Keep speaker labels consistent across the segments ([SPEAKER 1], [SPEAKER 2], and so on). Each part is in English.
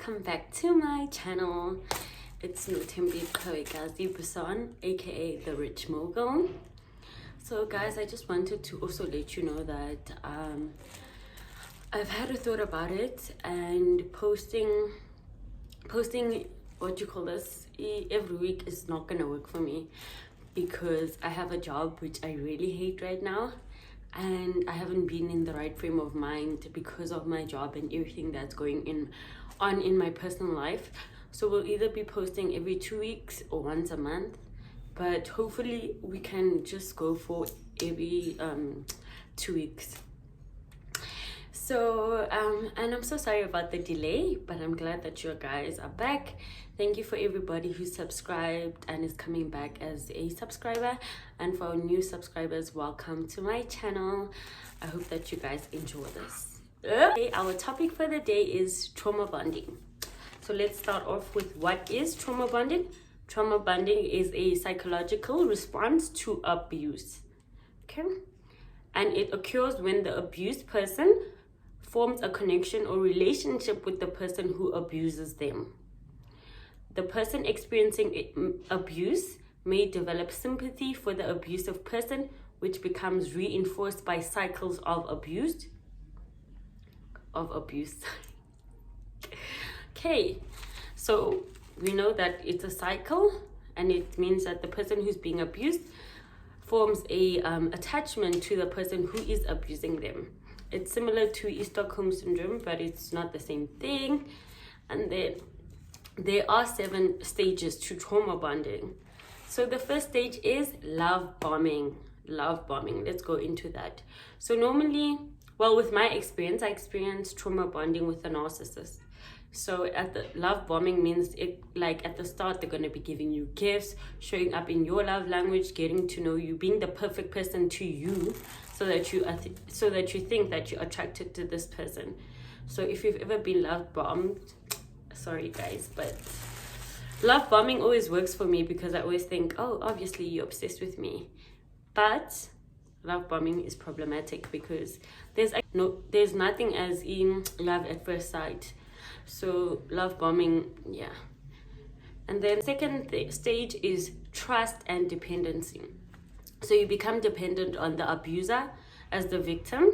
[SPEAKER 1] welcome back to my channel. It's Nothembi Kawekazi Busan, aka the Rich Mogul. So guys, I just wanted to also let you know that I've had a thought about it, and posting what you call this every week is not gonna work for me because I have a job which I really hate right now, and I haven't been in the right frame of mind because of my job and everything that's going on in my personal life. So we'll either be posting every 2 weeks or once a month, but hopefully we can just go for every 2 weeks. So and I'm so sorry about the delay, but I'm glad that you guys are back. Thank you for everybody who subscribed and is coming back as a subscriber, and for our new subscribers, welcome to my channel. I hope that you guys enjoy this. Okay, our topic for the day is trauma bonding. So let's start off with what is trauma bonding. Trauma bonding is a psychological response to abuse, okay, and it occurs when the abused person forms a connection or relationship with the person who abuses them. The person experiencing abuse may develop sympathy for the abusive person, which becomes reinforced by cycles of abuse. Okay, so we know that it's a cycle, and it means that the person who's being abused forms a attachment to the person who is abusing them. It's similar to Stockholm syndrome, but it's not the same thing. And then there are 7 stages to trauma bonding. So the first stage is love bombing. Let's go into that. So normally, well, with my experience, I experienced trauma bonding with a narcissist. So at the love bombing means it, like at the start, they're going to be giving you gifts, showing up in your love language, getting to know you, being the perfect person to you, so that you think that you're attracted to this person. So if you've ever been love bombed, sorry guys, but love bombing always works for me because I always think, oh, obviously you're obsessed with me. But love bombing is problematic because there's nothing as in love at first sight. So love bombing, yeah. And then second stage is trust and dependency. So you become dependent on the abuser as the victim,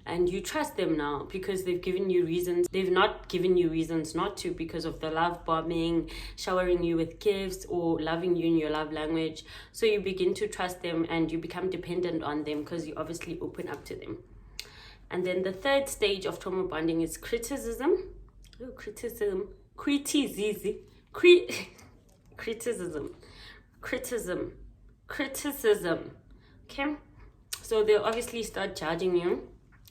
[SPEAKER 1] and you trust them now because they've given you reasons. They've not given you reasons not to because of the love bombing, showering you with gifts, or loving you in your love language. So you begin to trust them and you become dependent on them because you obviously open up to them. And then the third stage of trauma bonding is criticism. Criticism. Okay, so they'll obviously start judging you,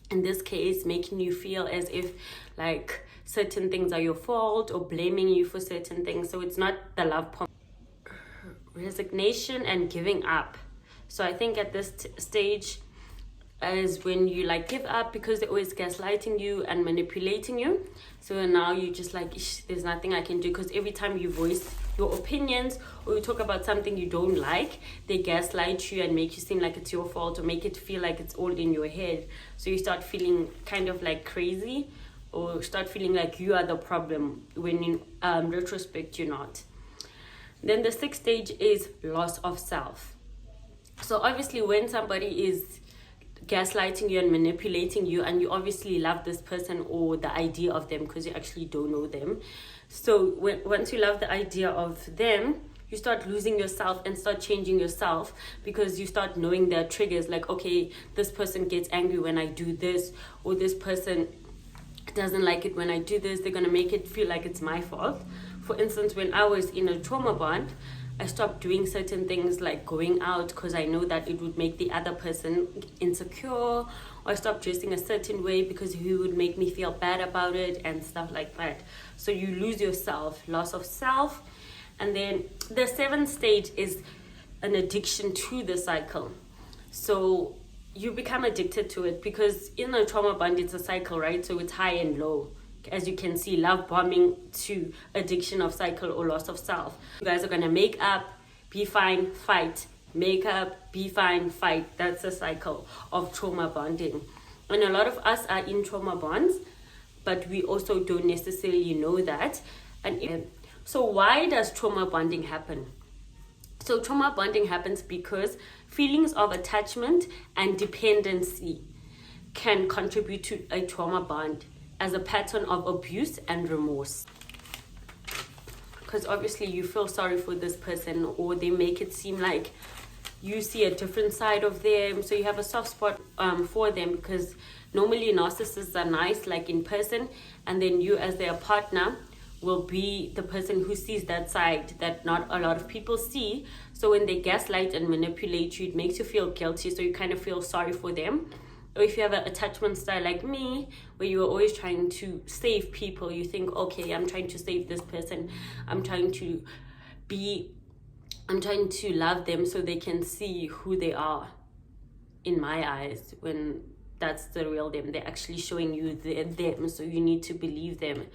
[SPEAKER 1] in this case making you feel as if like certain things are your fault or blaming you for certain things. So it's not the love bomb. Resignation and giving up. So I think at this stage is when you like give up because they're always gaslighting you and manipulating you. So now you just like, there's nothing I can do, because every time you voice your opinions or you talk about something you don't like, they gaslight you and make you seem like it's your fault, or make it feel like it's all in your head. So you start feeling kind of like crazy, or start feeling like you are the problem when in retrospect you're not. Then the 6th stage is loss of self. So obviously when somebody is gaslighting you and manipulating you, and you obviously love this person or the idea of them because you actually don't know them. So once you love the idea of them, you start losing yourself and start changing yourself because you start knowing their triggers. Like, okay, this person gets angry when I do this, or this person doesn't like it when I do this. They're going to make it feel like it's my fault. For instance, when I was in a trauma bond, I stopped doing certain things like going out because I know that it would make the other person insecure, or I stopped dressing a certain way because he would make me feel bad about it and stuff like that. So you lose yourself, loss of self. And then the 7th stage is an addiction to the cycle. So you become addicted to it because in a trauma bond, it's a cycle, right? So it's high and low. As you can see, love bombing to addiction of cycle or loss of self. You guys are gonna make up, be fine, fight, make up, be fine, fight. That's a cycle of trauma bonding. And a lot of us are in trauma bonds but we also don't necessarily know that. And so why does trauma bonding happen? So trauma bonding happens because feelings of attachment and dependency can contribute to a trauma bond as a pattern of abuse and remorse. Because obviously you feel sorry for this person, or they make it seem like you see a different side of them, so you have a soft spot for them, because normally narcissists are nice, like in person, and then you as their partner will be the person who sees that side that not a lot of people see. So when they gaslight and manipulate you, it makes you feel guilty, so you kind of feel sorry for them. Or if you have an attachment style like me, where you are always trying to save people, you think, okay, I'm trying to save this person, I'm trying to love them so they can see who they are in my eyes, when that's the real them. They're actually showing you them, so you need to believe them.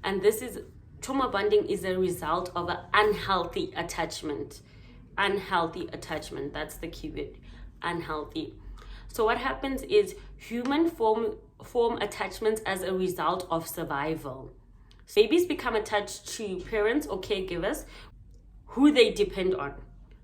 [SPEAKER 1] And trauma bonding is a result of an unhealthy attachment. Unhealthy attachment, that's the keyword, unhealthy. So what happens is humans form attachments as a result of survival. So babies become attached to parents or caregivers who they depend on.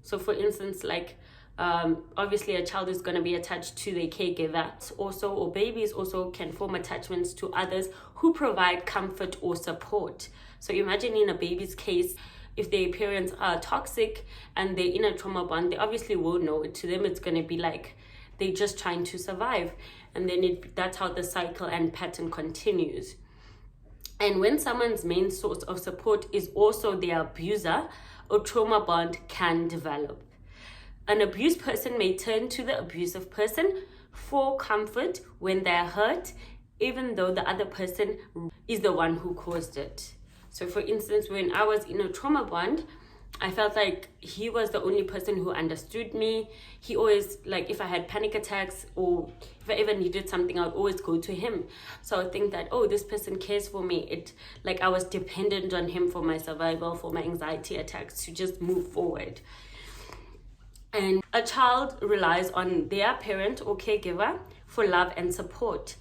[SPEAKER 1] So for instance, like obviously a child is going to be attached to their caregiver also, or babies also can form attachments to others who provide comfort or support. So imagine in a baby's case, if their parents are toxic and they're in a trauma bond, they obviously won't know it. To them, it's going to be like they're just trying to survive. And then that's how the cycle and pattern continues. And when someone's main source of support is also their abuser, a trauma bond can develop. An abused person may turn to the abusive person for comfort when they're hurt, even though the other person is the one who caused it. So for instance, when I was in a trauma bond, I felt like he was the only person who understood me. He always, like, if I had panic attacks or if I ever needed something, I would always go to him. So I would think that, oh, this person cares for me. I was dependent on him for my survival, for my anxiety attacks, to just move forward. And a child relies on their parent or caregiver for love and support.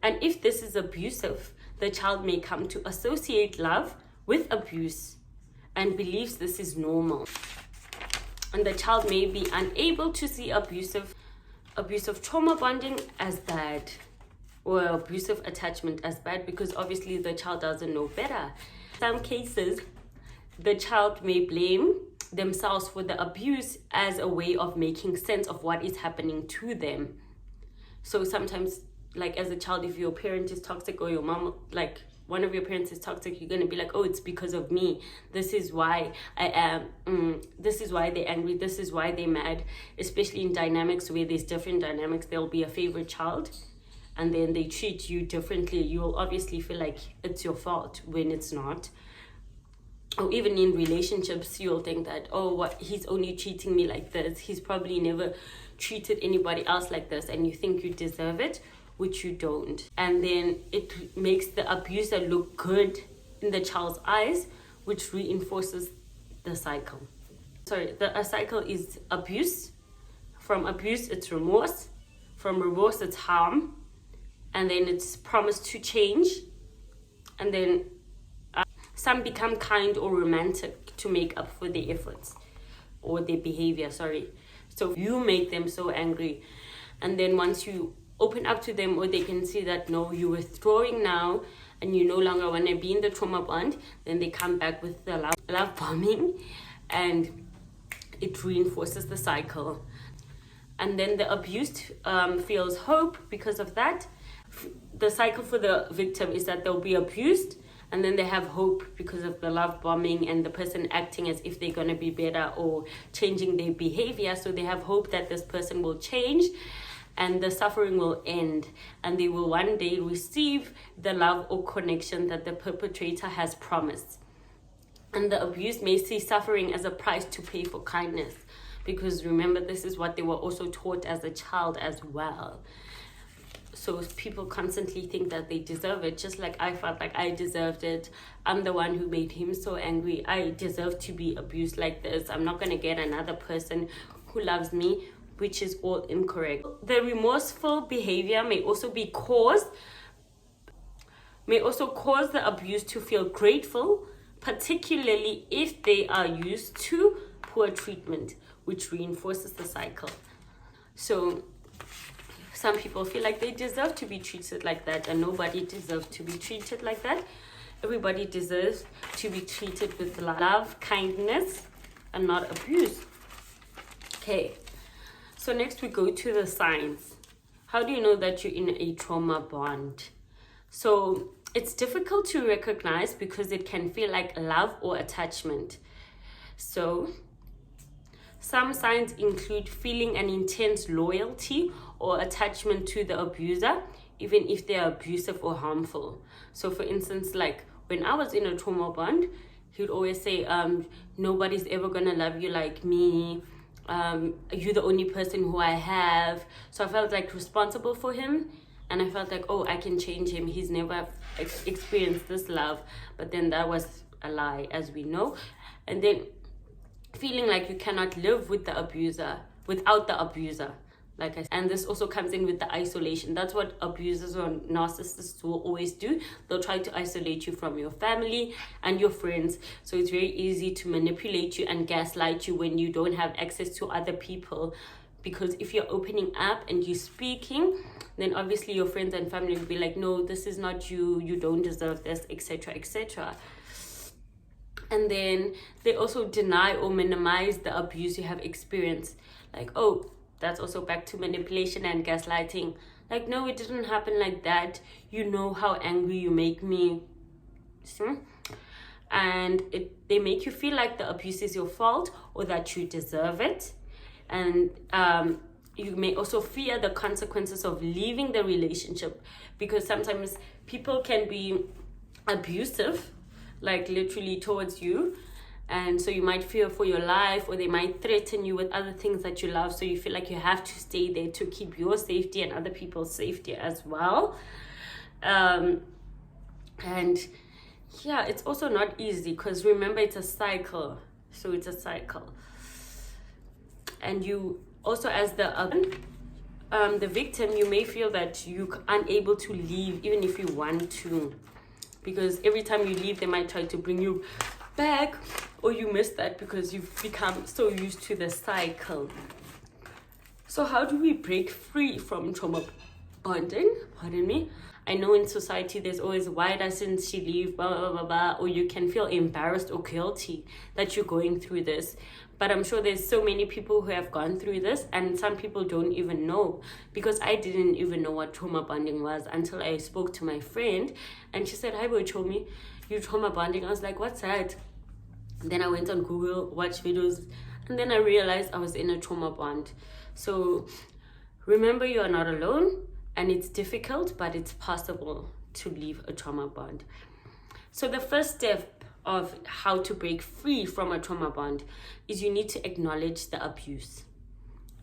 [SPEAKER 1] And if this is abusive, the child may come to associate love with abuse and believes this is normal. And the child may be unable to see abusive trauma bonding as bad, or abusive attachment as bad, because obviously the child doesn't know better. In some cases, the child may blame themselves for the abuse as a way of making sense of what is happening to them. So sometimes, like as a child, if your parent is toxic, or your mom, like one of your parents is toxic, you're going to be like, oh, it's because of me. This is why I am, this is why they're angry, this is why they're mad. Especially in dynamics where there's different dynamics, there'll be a favorite child and then they treat you differently. You'll obviously feel like it's your fault when it's not. Or even in relationships, you'll think that, oh, what, he's only treating me like this. He's probably never treated anybody else like this, and you think you deserve it, which you don't. And then it makes the abuser look good in the child's eyes, which reinforces the cycle. A cycle is abuse. From abuse, it's remorse. From remorse, it's harm. And then it's promise to change. And then some become kind or romantic to make up for their efforts or their behavior, So you make them so angry. And then once you open up to them, or they can see that, no, you're withdrawing now and you no longer want to be in the trauma bond, then they come back with the love bombing, and it reinforces the cycle. And then the abused feels hope because of that. The cycle for the victim is that they'll be abused, and then they have hope because of the love bombing and the person acting as if they're going to be better or changing their behavior. So they have hope that this person will change and the suffering will end, and they will one day receive the love or connection that the perpetrator has promised. And the abused may see suffering as a price to pay for kindness, because remember, this is what they were also taught as a child as well. So people constantly think that they deserve it, just like I felt like I deserved it. I'm the one who made him so angry. I deserve to be abused like this. I'm not going to get another person who loves me, which is all incorrect. The remorseful behavior may also be caused may also cause the abused to feel grateful, particularly if they are used to poor treatment, which reinforces the cycle. So some people feel like they deserve to be treated like that, and nobody deserves to be treated like that. Everybody deserves to be treated with love, kindness, and not abuse. Okay, so next we go to the signs. How do you know that you're in a trauma bond? So it's difficult to recognize because it can feel like love or attachment. So some signs include feeling an intense loyalty or attachment to the abuser, even if they are abusive or harmful. So for instance, like when I was in a trauma bond, he would always say, nobody's ever gonna love you like me. You're the only person who I have. So I felt like responsible for him, and I felt like, oh, I can change him. He's never experienced this love. But then that was a lie, as we know. And then feeling like you cannot live with the abuser, without the abuser. Like I said, and this also comes in with the isolation. That's what abusers or narcissists will always do. They'll try to isolate you from your family and your friends. So it's very easy to manipulate you and gaslight you when you don't have access to other people. Because if you're opening up and you're speaking, then obviously your friends and family will be like, no, this is not you. You don't deserve this, etc., etc. And then they also deny or minimize the abuse you have experienced. Like, oh, that's also back to manipulation and gaslighting. Like, no, it didn't happen like that. You know how angry you make me. See? And they make you feel like the abuse is your fault or that you deserve it. And you may also fear the consequences of leaving the relationship, because sometimes people can be abusive, like literally towards you, and so you might fear for your life, or they might threaten you with other things that you love, so you feel like you have to stay there to keep your safety and other people's safety as well. And yeah, it's also not easy, because remember, it's a cycle. So it's a cycle, and you also, as the victim, you may feel that you're unable to leave even if you want to, because every time you leave, they might try to bring you back, or you miss that because you've become so used to the cycle. So how do we break free from trauma bonding? Pardon me. I know in society there's always, why doesn't she leave, blah, blah, blah, blah, or you can feel embarrassed or guilty that you're going through this. But I'm sure there's so many people who have gone through this, and some people don't even know, because I didn't even know what trauma bonding was until I spoke to my friend, and she said, hi, Bochomi, you trauma bonding? I was like, what's that? And then I went on Google, watched videos, and then I realized I was in a trauma bond. So remember, you are not alone, and it's difficult, but it's possible to leave a trauma bond. So the first step of how to break free from a trauma bond is you need to acknowledge the abuse.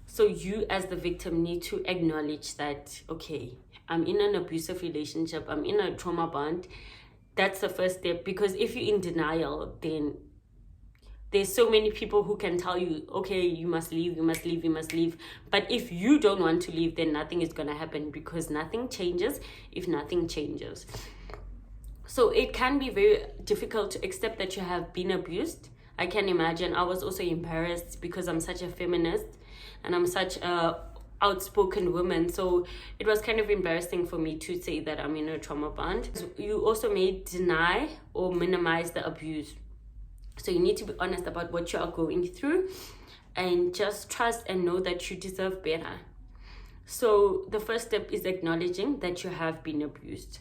[SPEAKER 1] So you as the victim need to acknowledge that, okay, I'm in an abusive relationship, I'm in a trauma bond. That's the first step, because if you're in denial, then there's so many people who can tell you, okay, you must leave, you must leave, you must leave. But if you don't want to leave, then nothing is going to happen, because nothing changes if nothing changes. So it can be very difficult to accept that you have been abused. I can imagine. I was also embarrassed because I'm such a feminist and I'm such a outspoken woman. So it was kind of embarrassing for me to say that I'm in a trauma bond. You also may deny or minimize the abuse. So you need to be honest about what you are going through, and just trust and know that you deserve better. So the first step is acknowledging that you have been abused.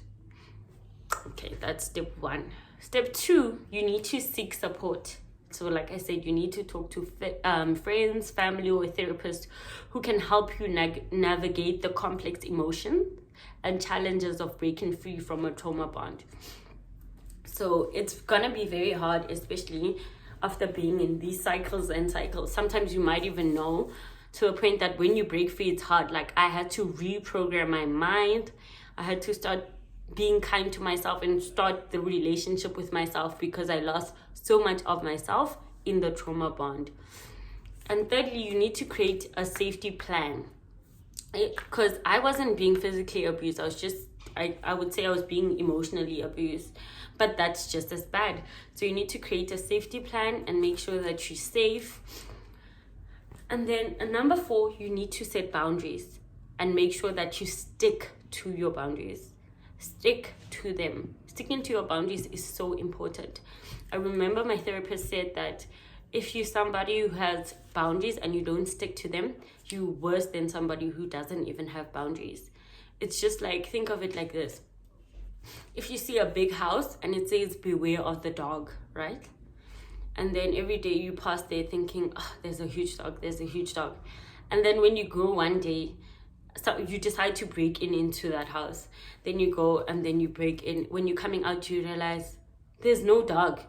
[SPEAKER 1] Okay, that's step 1. Step 2, you need to seek support. So like I said, you need to talk to friends, family, or a therapist who can help you navigate the complex emotions and challenges of breaking free from a trauma bond. So it's gonna be very hard, especially after being in these cycles and cycles. Sometimes you might even know, to a point that when you break free, it's hard. Like, I had to reprogram my mind. I had to start being kind to myself and start the relationship with myself, because I lost so much of myself in the trauma bond. And thirdly, you need to create a safety plan, because I wasn't being physically abused. I was just I would say I was being emotionally abused, but that's just as bad. So you need to create a safety plan and make sure that you're safe. And then number 4, you need to set boundaries and make sure that you stick to your boundaries. Stick to them. Sticking to your boundaries is so important. I remember my therapist said that if you're somebody who has boundaries and you don't stick to them, you're worse than somebody who doesn't even have boundaries. It's just like, think of it like this. If you see a big house and it says beware of the dog, right? And then every day you pass there thinking, oh, there's a huge dog, there's a huge dog. And then when you go one day, so you decide to break into that house. Then you go and then you break in. When you're coming out, you realize there's no dog.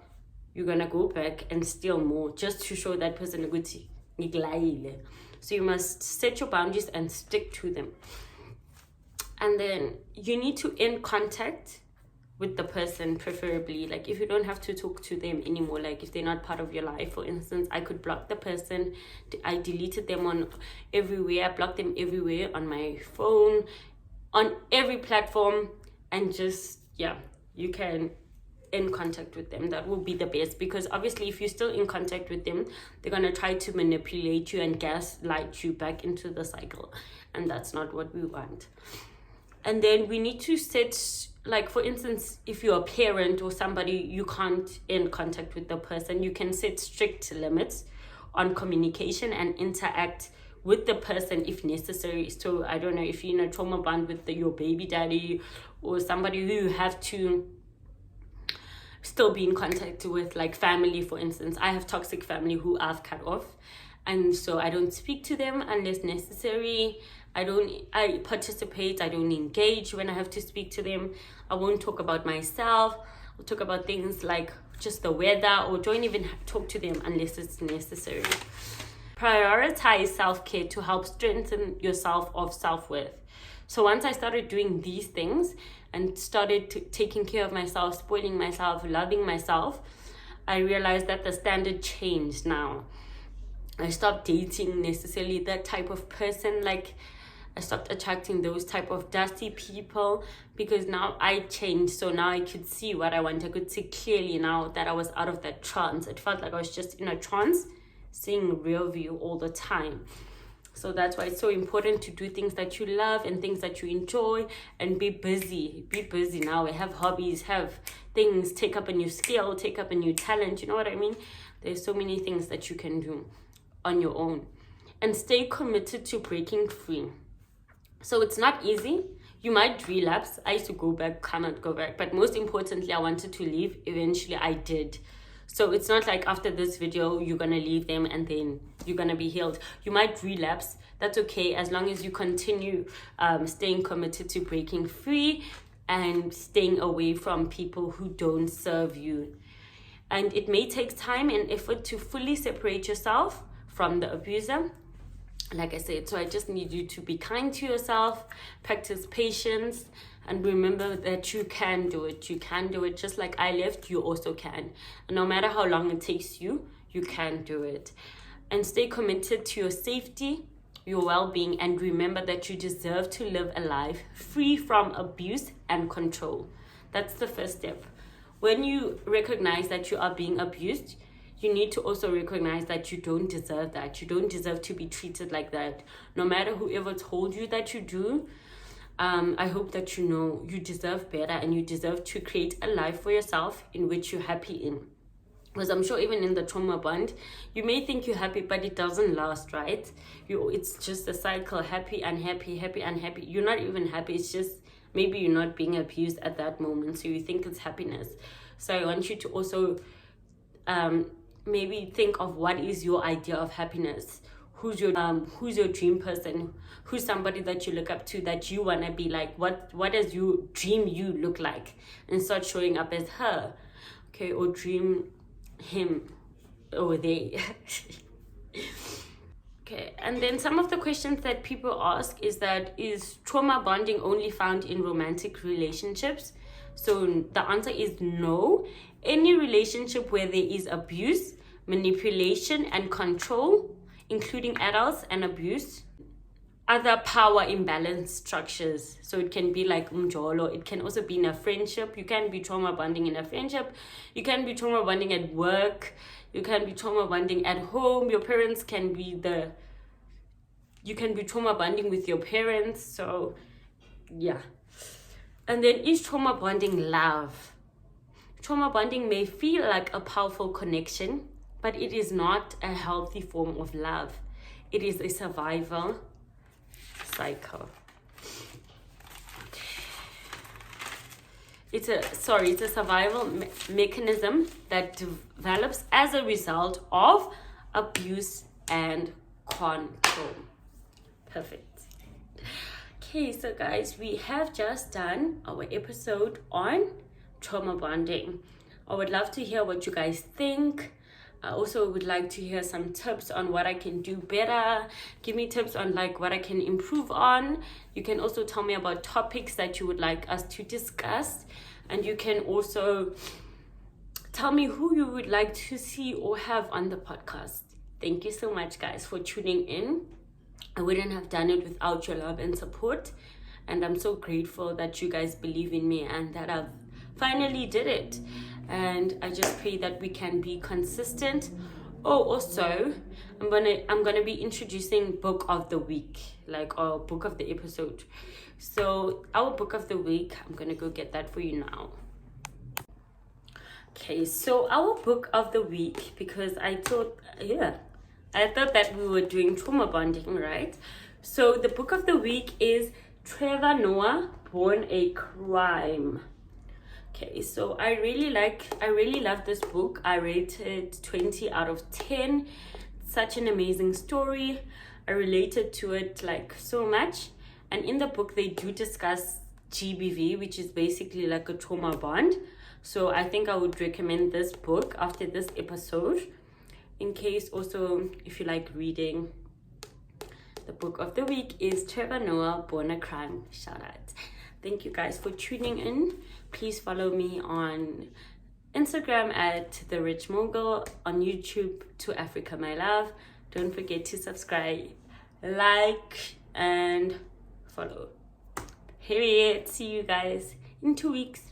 [SPEAKER 1] You're gonna go back and steal more just to show that person a good thing. So you must set your boundaries and stick to them. And then you need to end contact with the person, preferably. Like, if you don't have to talk to them anymore, like if they're not part of your life, for instance, I could block the person. I deleted them on everywhere. I blocked them everywhere, on my phone, on every platform, and just, yeah, you can end contact with them. That will be the best, because obviously if you're still in contact with them, they're going to try to manipulate you and gaslight you back into the cycle, and that's not what we want. And then we need to set, like, for instance, if you're a parent or somebody, you can't end contact with the person. You can set strict limits on communication and interact with the person if necessary. So I don't know, if you're in a trauma bond with your baby daddy or somebody who you have to still be in contact with, like family, for instance. I have toxic family who I've cut off, and so I don't speak to them unless necessary. I participate, I don't engage when I have to speak to them. I won't talk about myself. I'll talk about things like just the weather, or don't even talk to them unless it's necessary. Prioritize self-care to help strengthen your self-worth. So once I started doing these things and started taking care of myself, spoiling myself, loving myself, I realized that the standard changed now. I stopped dating necessarily that type of person. Like, I stopped attracting those type of dusty people, because now I changed. So now I could see what I want. I could see clearly now that I was out of that trance. It felt like I was just in a trance, seeing real view all the time. So that's why it's so important to do things that you love and things that you enjoy, and be busy. Be busy now. Have hobbies, have things, take up a new skill, take up a new talent. You know what I mean? There's so many things that you can do on your own. And stay committed to breaking free. So it's not easy. You might relapse. I used to go back, cannot go back. But most importantly, I wanted to leave. Eventually, I did. So it's not like after this video, you're going to leave them and then you're going to be healed. You might relapse. That's okay, as long as you continue staying committed to breaking free and staying away from people who don't serve you. And it may take time and effort to fully separate yourself from the abuser. Like I said, so I just need you to be kind to yourself, practice patience, and remember that you can do it. You can do it. Just like I left, you also can. And no matter how long it takes you, you can do it. And stay committed to your safety, your well-being, and remember that you deserve to live a life free from abuse and control. That's the first step. When you recognize that you are being abused, you need to also recognize that you don't deserve that. You don't deserve to be treated like that. No matter whoever told you that you do, I hope that you know you deserve better, and you deserve to create a life for yourself in which you're happy in. Because I'm sure even in the trauma bond, you may think you're happy, but it doesn't last, right? It's just a cycle, happy, unhappy, happy, unhappy. You're not even happy. It's just maybe you're not being abused at that moment, so you think it's happiness. So I want you to also maybe think of what is your idea of happiness. Who's your dream person? Who's somebody that you look up to, that you want to be like? What does your dream you look like? And start showing up as her, okay? Or dream him or they. Okay, and then some of the questions that people ask is that, is trauma bonding only found in romantic relationships? So the answer is no. Any relationship where there is abuse, manipulation, and control, including adults and abuse, other power imbalance structures. So it can be like umjolo, it can also be in a friendship. You can be trauma bonding in a friendship, you can be trauma bonding at work, you can be trauma bonding at home. Your parents can be you can be trauma bonding with your parents. So yeah. And then, is trauma bonding love? Trauma bonding may feel like a powerful connection, but it is not a healthy form of love. It is a survival cycle. It's a survival mechanism that develops as a result of abuse and control. Perfect. Okay, so guys, we have just done our episode on trauma bonding. I would love to hear what you guys think. I also would like to hear some tips on what I can do better. Give me tips on like what I can improve on. You can also tell me about topics that you would like us to discuss. And you can also tell me who you would like to see or have on the podcast. Thank you so much, guys, for tuning in. I wouldn't have done it without your love and support. And I'm so grateful that you guys believe in me and that I've finally did it. And I just pray that we can be consistent. Oh, also, I'm gonna be introducing book of the week, like our book of the episode. So our book of the week, I'm gonna go get that for you now. Okay, so our book of the week, because I thought that we were doing trauma bonding, right? So the book of the week is Trevor Noah, Born a Crime. Okay, so I really love this book. I rated 20 out of 10. Such an amazing story. I related to it like so much. And in the book, they do discuss GBV, which is basically like a trauma bond. So I think I would recommend this book after this episode. In case also, if you like reading, the book of the week is Trevor Noah, Born a Crime. Shout out. Thank you guys for tuning in. Please follow me on Instagram at The Rich Mogul, on YouTube To Africa My Love. Don't forget to subscribe, like, and follow. Period. See you guys in 2 weeks.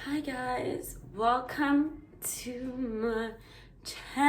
[SPEAKER 1] Hi guys, welcome to my channel.